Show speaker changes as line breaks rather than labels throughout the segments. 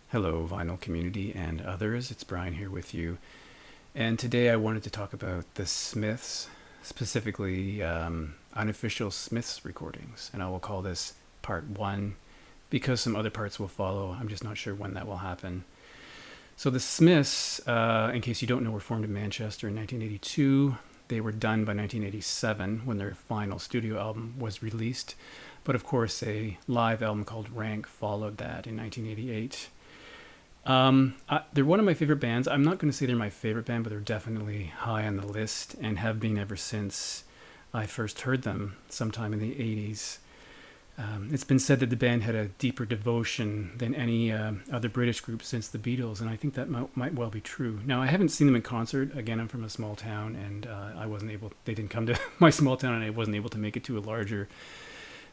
Hello, vinyl community and others. It's Brian here with you. And today I wanted to talk about the Smiths, specifically Unofficial Smiths recordings. And I will call this part one because some other parts will follow. I'm just not sure when that will happen. So the Smiths, in case you don't know, were formed in Manchester in 1982. They were done by 1987 when their final studio album was released. But of course, a live album called Rank followed that in 1988. They're one of my favorite bands. I'm not going to say they're my favorite band, but they're definitely high on the list and have been ever since I first heard them sometime in the 80s. It's been said that the band had a deeper devotion than any other British group since the Beatles, and I think that might well be true. Now, I haven't seen them in concert. Again, I'm from a small town, and they didn't come to my small town, and I wasn't able to make it to a larger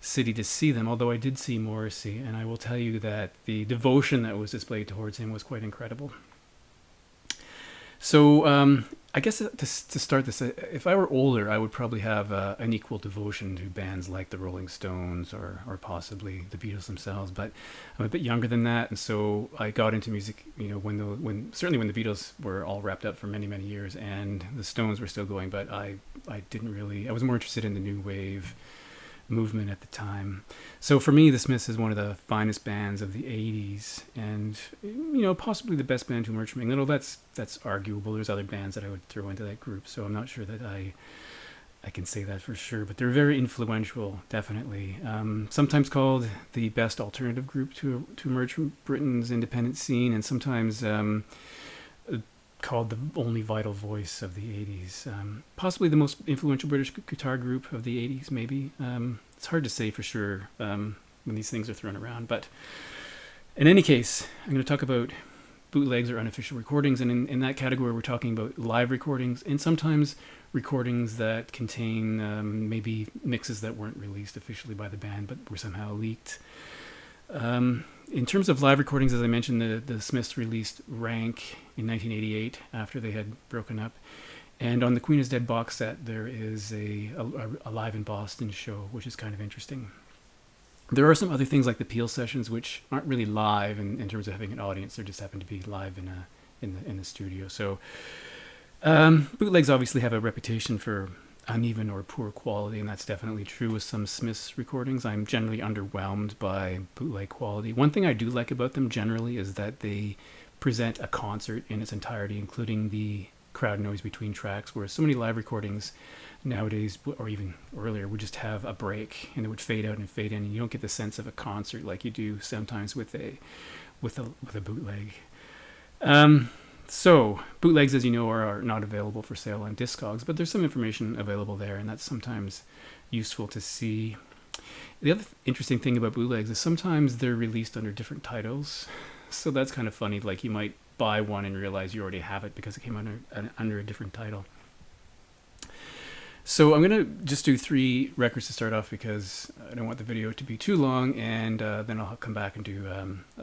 city to see them, although I did see Morrissey, and I will tell you that the devotion that was displayed towards him was quite incredible. So I guess to start this, if I were older, I would probably have an equal devotion to bands like the Rolling Stones or possibly the Beatles themselves, but I'm a bit younger than that, and so I got into music, when the Beatles were all wrapped up for many, many years, and the Stones were still going, but I was more interested in the new wave movement at the time. So for me, the Smiths is one of the finest bands of the 80s, and possibly the best band to emerge from England. Well, that's arguable. There's other bands that I would throw into that group, so I'm not sure that I can say that for sure, but they're very influential, definitely. Sometimes called the best alternative group to emerge from Britain's independent scene, and sometimes called the only vital voice of the 80s. Possibly the most influential British guitar group of the 80s, maybe. It's hard to say for sure when these things are thrown around. But in any case, I'm going to talk about bootlegs or unofficial recordings. And in that category, we're talking about live recordings and sometimes recordings that contain maybe mixes that weren't released officially by the band but were somehow leaked. In terms of live recordings, as I mentioned, the Smiths released Rank in 1988 after they had broken up. And on the Queen is Dead box set, there is a Live in Boston show, which is kind of interesting. There are some other things like the Peel sessions, which aren't really live in terms of having an audience. They just happen to be live in the studio. So bootlegs obviously have a reputation for uneven or poor quality, and that's definitely true with some Smiths recordings. I'm generally underwhelmed by bootleg quality. One thing I do like about them generally is that they present a concert in its entirety, including the crowd noise between tracks, whereas so many live recordings nowadays, or even earlier, would just have a break and it would fade out and fade in, and you don't get the sense of a concert like you do sometimes with a bootleg. So, bootlegs, as you know, are not available for sale on Discogs, but there's some information available there, and that's sometimes useful to see. The other interesting thing about bootlegs is sometimes they're released under different titles, so that's kind of funny. Like, you might buy one and realize you already have it because it came under a different title. So I'm going to just do 3 records to start off because I don't want the video to be too long, and then I'll come back and do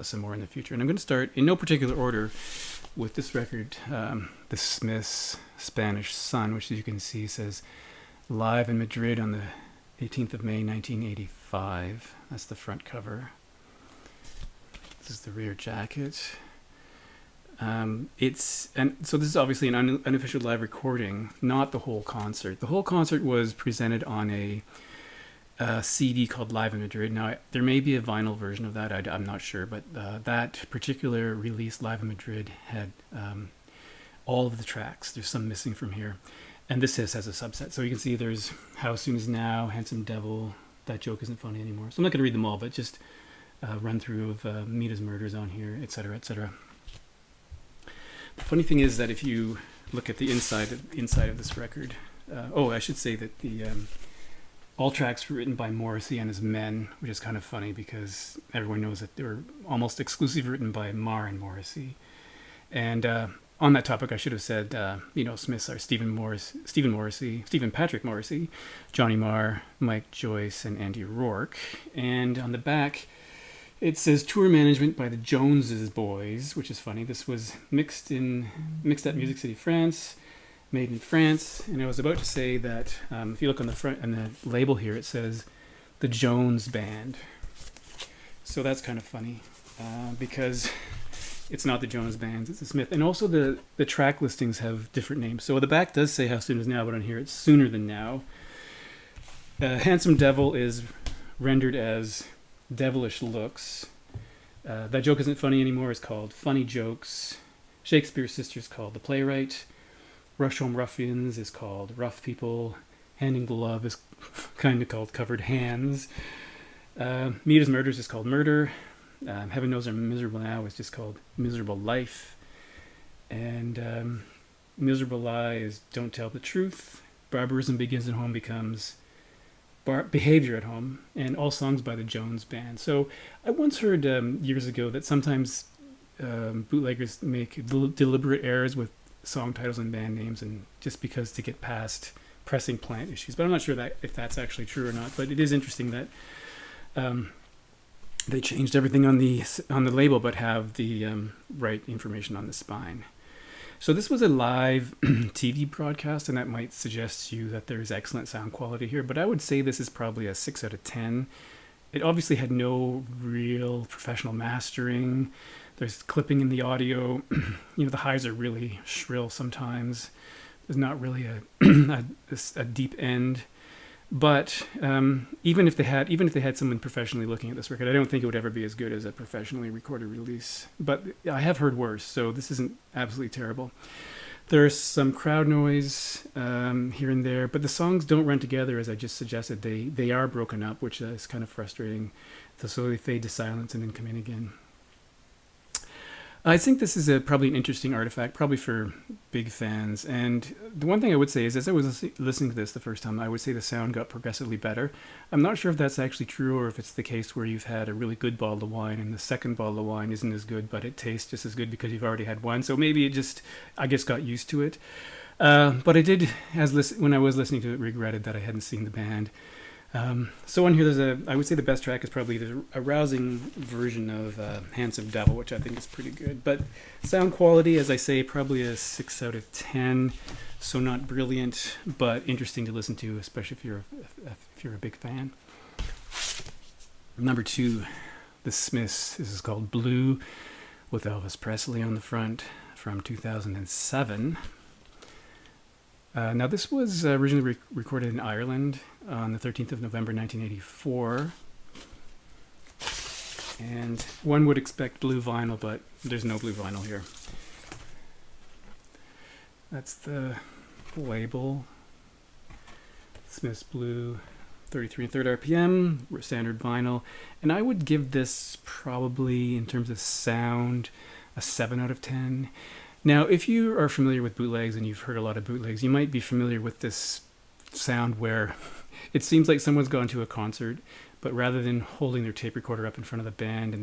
some more in the future. And I'm going to start in no particular order with this record, the Smiths' Spanish Sun, which as you can see says live in Madrid on the 18th of May 1985. That's the front cover. This is the rear jacket. So this is obviously an unofficial live recording, not the whole concert. The whole concert was presented on a CD called Live in Madrid. Now, there may be a vinyl version of that, I'm not sure, but that particular release, Live in Madrid, had all of the tracks. There's some missing from here. And this has a subset. So you can see there's How Soon Is Now, Handsome Devil, That Joke Isn't Funny Anymore. So I'm not going to read them all, but just run through of Mita's Murders on here, etc., etc. The funny thing is that if you look at the inside of this record, I should say that the all tracks were written by Morrissey and his men, which is kind of funny because everyone knows that they were almost exclusively written by Marr and Morrissey. And on that topic, I should have said, Smiths are Stephen Patrick Morrissey, Johnny Marr, Mike Joyce, and Andy Rourke. And on the back, it says tour management by the Joneses Boys, which is funny. This was mixed at Music City, France, made in France. And I was about to say that if you look on the front and the label here, it says the Jones Band. So that's kind of funny because it's not the Jones Bands, it's the Smith. And also the track listings have different names. So the back does say How Soon Is Now, but on here it's Sooner Than Now. Handsome Devil is rendered as Devilish Looks. That Joke Isn't Funny Anymore is called Funny Jokes. Shakespeare's Sister is called The Playwright. Rush Home Ruffians is called Rough People. Handing the Love is kind of called Covered Hands. Meet as Murders is called Murder. Heaven Knows I'm Miserable Now is just called Miserable Life. And Miserable Lie is Don't Tell the Truth. Barbarism Begins at Home becomes Behavior at Home. And all songs by the Jones Band. So I once heard years ago that sometimes bootleggers make deliberate errors with song titles and band names, and just because to get past pressing plant issues. But I'm not sure if that's actually true or not. But it is interesting that they changed everything on the label, but have the right information on the spine. So this was a live TV broadcast, and that might suggest to you that there is excellent sound quality here. But I would say this is probably a 6 out of 10. It obviously had no real professional mastering. There's clipping in the audio. The highs are really shrill sometimes. There's not really a deep end. But even if they had someone professionally looking at this record, I don't think it would ever be as good as a professionally recorded release. But I have heard worse, so this isn't absolutely terrible. There's some crowd noise here and there, but the songs don't run together, as I just suggested. They are broken up, which is kind of frustrating. They'll slowly fade to silence and then come in again. I think this is probably an interesting artifact, probably for big fans. And the one thing I would say is, as I was listening to this the first time, I would say the sound got progressively better. I'm not sure if that's actually true, or if it's the case where you've had a really good bottle of wine and the second bottle of wine isn't as good, but it tastes just as good because you've already had one. So maybe it just, I guess, got used to it. But I did, when I was listening to it, regretted that I hadn't seen the band. So on here, I would say the best track is probably a rousing version of Handsome Devil, which I think is pretty good. But sound quality, as I say, probably a 6 out of 10. So not brilliant, but interesting to listen to, especially if you're a big fan. Number 2, The Smiths. This is called Blue, with Elvis Presley on the front, from 2007. Now, this was originally recorded in Ireland on the 13th of November, 1984. And one would expect blue vinyl, but there's no blue vinyl here. That's the label. Smith's Blue, 33 1/3 RPM, standard vinyl. And I would give this probably, in terms of sound, a 7 out of 10. Now, if you are familiar with bootlegs and you've heard a lot of bootlegs, you might be familiar with this sound where it seems like someone's gone to a concert, but rather than holding their tape recorder up in front of the band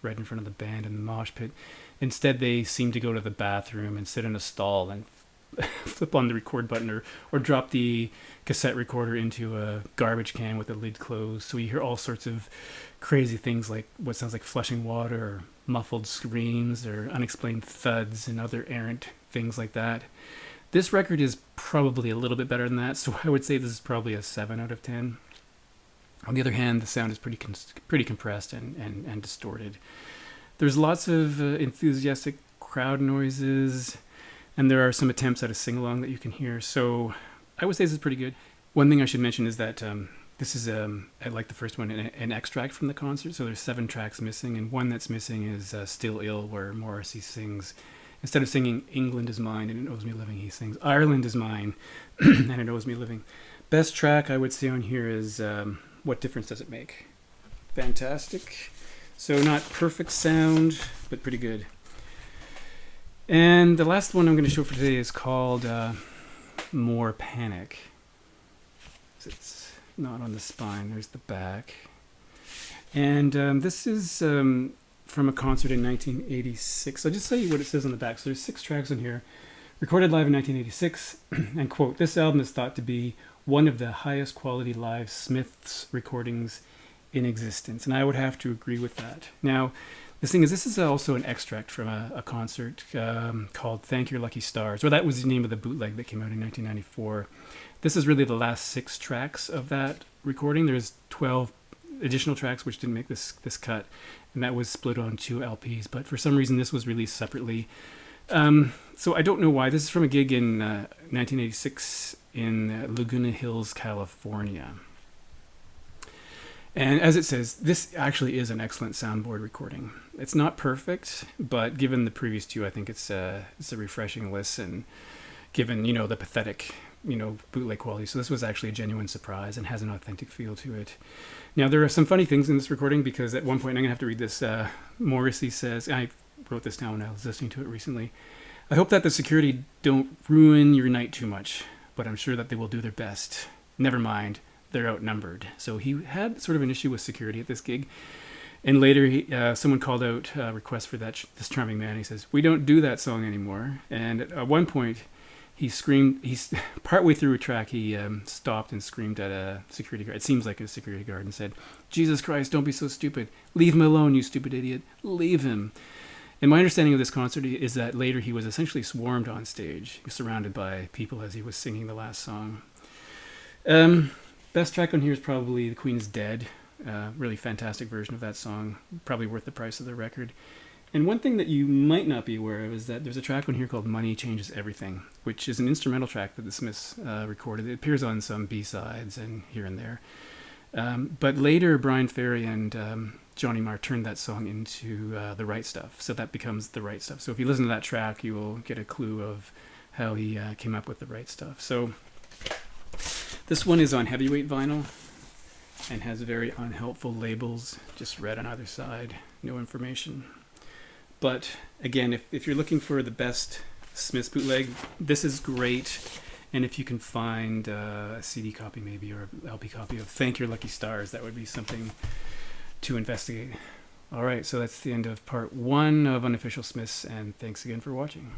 right in front of the band in the mosh pit, instead they seem to go to the bathroom and sit in a stall and flip on the record button, or drop the cassette recorder into a garbage can with the lid closed. So you hear all sorts of crazy things, like what sounds like flushing water, or muffled screams, or unexplained thuds, and other errant things like that. This record is probably a little bit better than that, so I would say this is probably a 7 out of 10. On the other hand, the sound is pretty compressed and distorted. There's lots of enthusiastic crowd noises, and there are some attempts at a sing-along that you can hear. So I would say this is pretty good. One thing I should mention is that this is, like the first one, an extract from the concert. So there's 7 tracks missing, and one that's missing is Still Ill, where Morrissey sings, instead of singing England is mine and it owes me living, he sings Ireland is mine and it owes me living. Best track I would say on here is What Difference Does It Make? Fantastic. So not perfect sound, but pretty good. And the last one I'm going to show for today is called More Panic. It's not on the spine, there's the back. And this is from a concert in 1986. I'll just tell you what it says on the back. So there's 6 tracks on here. Recorded live in 1986, and quote, "This album is thought to be one of the highest quality live Smiths recordings in existence." And I would have to agree with that. Now, the thing is, this is also an extract from a concert called Thank Your Lucky Stars. Well, that was the name of the bootleg that came out in 1994. This is really the last 6 tracks of that recording. There's 12 additional tracks which didn't make this cut. and that was split on 2 LPs. But for some reason, this was released separately. So I don't know why. This is from a gig in 1986 in Laguna Hills, California. And as it says, this actually is an excellent soundboard recording. It's not perfect, but given the previous 2, I think it's a refreshing listen, given, the pathetic, bootleg quality. So this was actually a genuine surprise and has an authentic feel to it. Now, there are some funny things in this recording, because at one point, I'm going to have to read this. Morrissey says, I wrote this down when I was listening to it recently, "I hope that the security don't ruin your night too much, but I'm sure that they will do their best. Never mind, they're outnumbered." So he had sort of an issue with security at this gig. And later, someone called out a request for this charming man. He says, "We don't do that song anymore." And at one point, he screamed, partway through a track, he stopped and screamed at a security guard. It seems like a security guard, and said, "Jesus Christ, don't be so stupid. Leave him alone, you stupid idiot. Leave him." And my understanding of this concert is that later he was essentially swarmed on stage. He was surrounded by people as he was singing the last song. Best track on here is probably The Queen's Dead. Really fantastic version of that song. Probably worth the price of the record. And one thing that you might not be aware of is that there's a track on here called Money Changes Everything, which is an instrumental track that the Smiths recorded. It appears on some B-sides and here and there. But later, Brian Ferry and Johnny Marr turned that song into The Right Stuff. So that becomes The Right Stuff. So if you listen to that track, you will get a clue of how he came up with The Right Stuff. So this one is on heavyweight vinyl and has very unhelpful labels, just red on either side, no information. But again, if you're looking for the best Smiths bootleg, this is great. And if you can find a CD copy maybe, or an LP copy of Thank Your Lucky Stars, that would be something to investigate. All right, so that's the end of part 1 of Unofficial Smiths, and thanks again for watching.